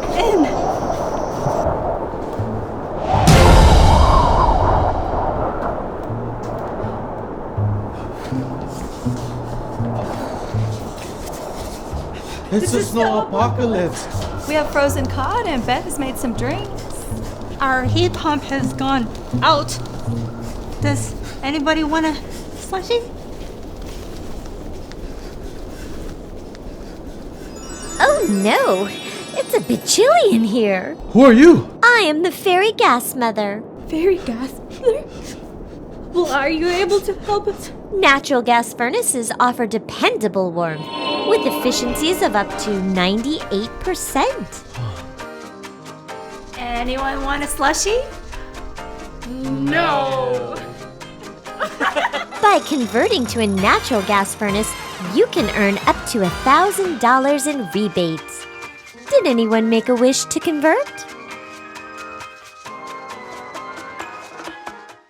in. It's a snow apocalypse. We have frozen cod and Beth has made some drinks. Our heat pump has gone out. Does anybody want a slushie? Oh no, it's a bit chilly in here. Who are you? I am the fairy gas mother. Fairy gas. Well, are you able to help us? Natural gas furnaces offer dependable warmth with efficiencies of up to 98%. Anyone want a slushie? No. By converting to a natural gas furnace, you can earn up to $1,000 in rebates. Did anyone make a wish to convert?